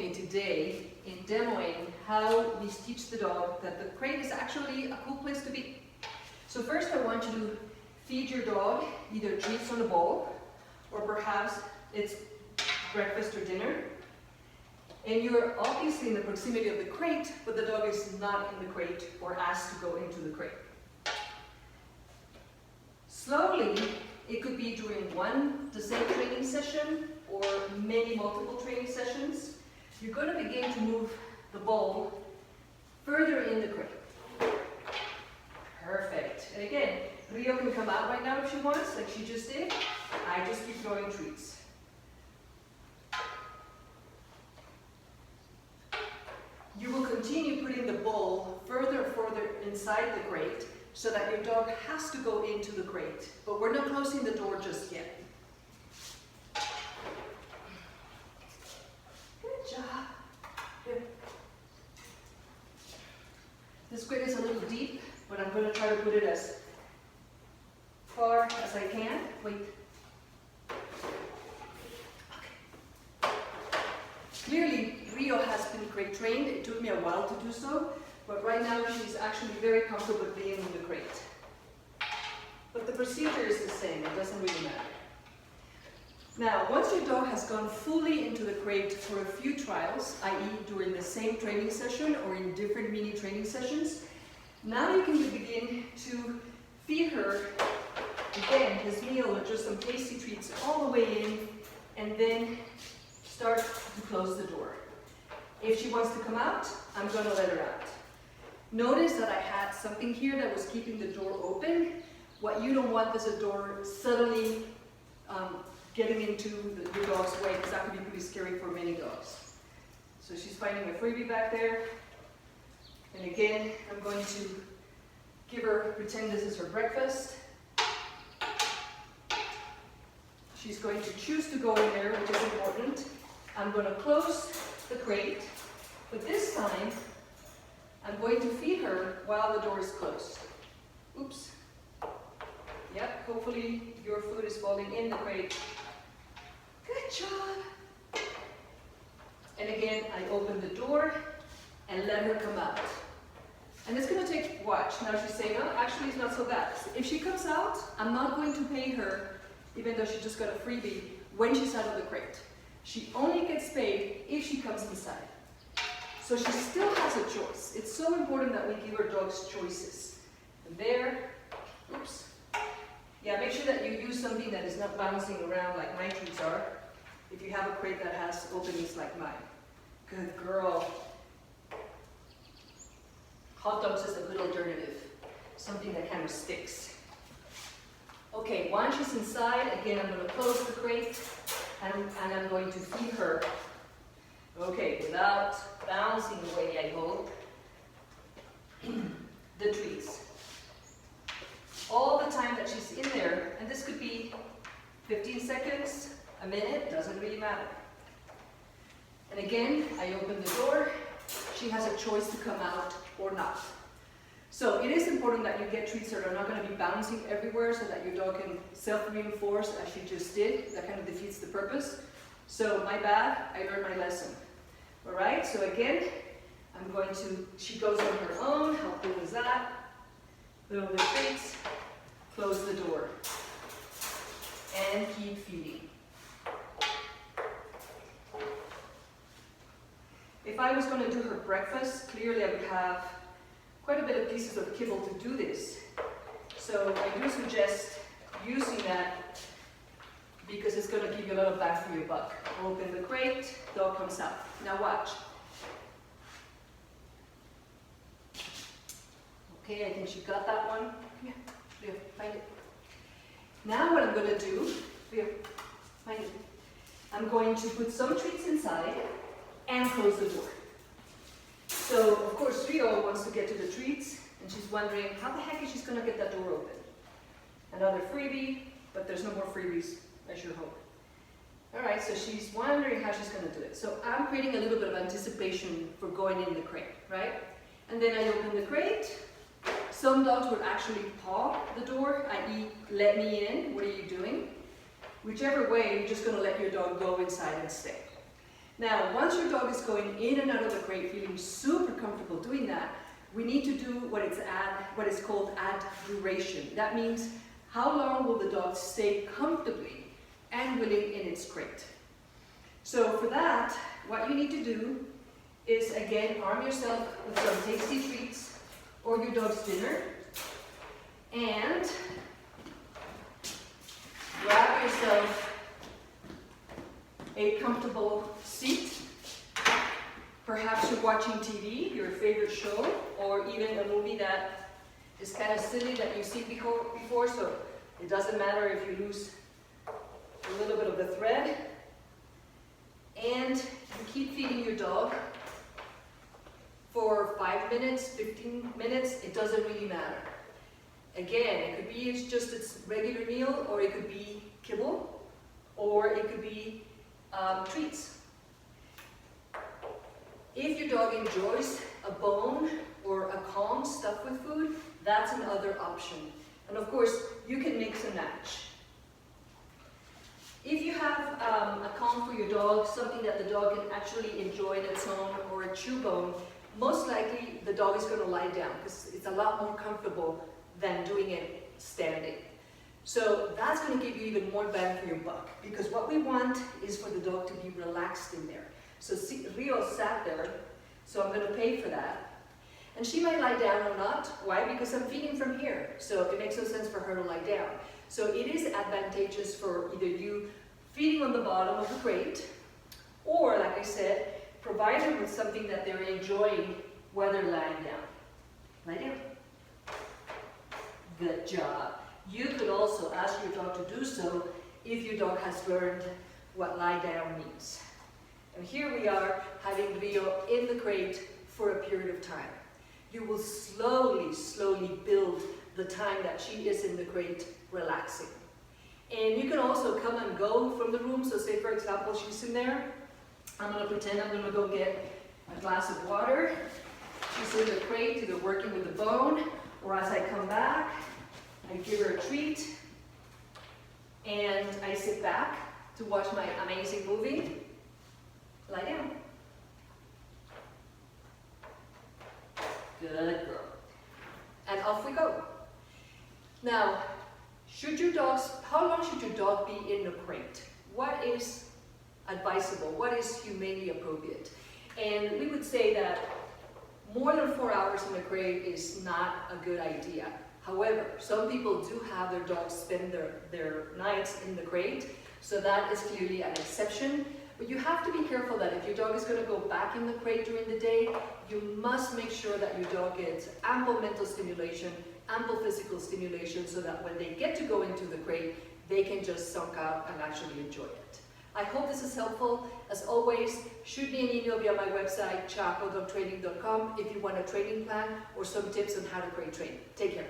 me today in demoing how we teach the dog that the crate is actually a cool place to be. So first I want you to feed your dog either treats on a bowl, or perhaps it's breakfast or dinner. And you're obviously in the proximity of the crate, but the dog is not in the crate or asked to go into the crate. Slowly, it could be during the same training session or multiple training sessions. You're going to begin to move the bowl further in the crate. Perfect. And again, Rio can come out right now if she wants, like she just did. I just keep throwing treats. You will continue putting the bowl further inside the crate so that your dog has to go into the crate, but we're not closing the door just yet. Good job. Good. This crate is a little deep, but I'm going to try to put it as far as I can. Wait. Okay. Clearly, Rio has been crate trained. It took me a while to do so, but right now she's actually very comfortable being in the crate. But the procedure is the same. It doesn't really matter. Now, once your dog has gone fully into the crate for a few trials, i.e. during the same training session or in different mini training sessions, now you can begin to feed her, again, his meal or just some tasty treats all the way in, and then start to close the door. If she wants to come out, I'm going to let her out. Notice that I had something here that was keeping the door open. What you don't want is a door suddenly getting into your dog's way, because that could be pretty scary for many dogs. So she's finding a freebie back there. And again, I'm going to give her, pretend this is her breakfast. She's going to choose to go in there, which is important. I'm going to close the crate, but this time I'm going to feed her while the door is closed. Oops. Yep, hopefully your food is falling in the crate. Good job. And again, I open the door and let her come out. And it's going to take, watch, now she's saying, oh, actually it's not so bad. If she comes out, I'm not going to pay her, even though she just got a freebie, when she's out of the crate. She only gets paid if she comes inside. So she still has a choice. It's so important that we give our dogs choices. And there, oops. Yeah, make sure that you use something that is not bouncing around like my treats are, if you have a crate that has openings like mine. Good girl. Hot dogs is a good alternative. Something that kind of sticks. Okay, once she's inside, again, I'm going to close the crate. And I'm going to feed her, okay, without bouncing away, I hope, the treats. All the time that she's in there, and this could be 15 seconds, a minute, doesn't really matter. And again, I open the door. She has a choice to come out or not. So it is important that you get treats that are not going to be bouncing everywhere so that your dog can self-reinforce as she just did. That kind of defeats the purpose. So my bad, I learned my lesson. All right, so again, I'm going to, she goes on her own. How cool is that? Little bit of treats, close the door, and keep feeding. If I was going to do her breakfast, clearly I would have quite a bit of pieces of kibble to do this. So I do suggest using that because it's going to give you a lot of bang for your buck. Open the crate, dog comes out. Now watch. Okay, I think she got that one. Come here, Leo, find it. Now what I'm going to do, Leo, find it. I'm going to put some treats inside and close the door. So, of course, Rio wants to get to the treats, and she's wondering how the heck is she going to get that door open? Another freebie, but there's no more freebies, I sure hope. All right, so she's wondering how she's going to do it. So I'm creating a little bit of anticipation for going in the crate, right? And then I open the crate. Some dogs would actually paw the door, i.e. let me in, what are you doing? Whichever way, you're just going to let your dog go inside and stay. Now, once your dog is going in and out of the crate feeling super comfortable doing that, we need to do what is called add duration. That means how long will the dog stay comfortably and willing in its crate. So for that, what you need to do is, again, arm yourself with some tasty treats or your dog's dinner, and grab yourself a comfortable seat. Perhaps you're watching TV, your favorite show, or even a movie that is kind of silly that you've seen before, so it doesn't matter if you lose a little bit of the thread. And you keep feeding your dog for 5 minutes, 15 minutes, it doesn't really matter. Again, it could be just its regular meal, or it could be kibble, or it could be treats. If your dog enjoys a bone or a Kong stuffed with food, that's another option. And of course, you can mix and match. If you have a Kong for your dog, something that the dog can actually enjoy in its own, or a chew bone, most likely the dog is going to lie down because it's a lot more comfortable than doing it standing. So that's going to give you even more bang for your buck, because what we want is for the dog to be relaxed in there. So see, Rio sat there, so I'm going to pay for that. And she might lie down or not. Why? Because I'm feeding from here, so it makes no sense for her to lie down. So it is advantageous for either you feeding on the bottom of the crate, or, like I said, provide them with something that they're enjoying while they're lying down. Lie down. Good job. You could also ask your dog to do so if your dog has learned what lie down means. And here we are having Rio in the crate for a period of time. You will slowly build the time that she is in the crate relaxing. And you can also come and go from the room. So say, for example, she's in there. I'm going to pretend I'm going to go get a glass of water. She's in the crate, either working with the bone, or as I come back, I give her a treat, and I sit back to watch my amazing movie. Lie down. Good girl. And off we go. Now, how long should your dog be in the crate? What is advisable? What is humanely appropriate? And we would say that more than 4 hours in the crate is not a good idea. However, some people do have their dogs spend their nights in the crate, so that is clearly an exception. But you have to be careful that if your dog is going to go back in the crate during the day, you must make sure that your dog gets ample mental stimulation, ample physical stimulation, so that when they get to go into the crate, they can just sunk out and actually enjoy it. I hope this is helpful. As always, shoot me an email via my website, C.H.A.C.O.training.com, if you want a training plan or some tips on how to crate train. Take care.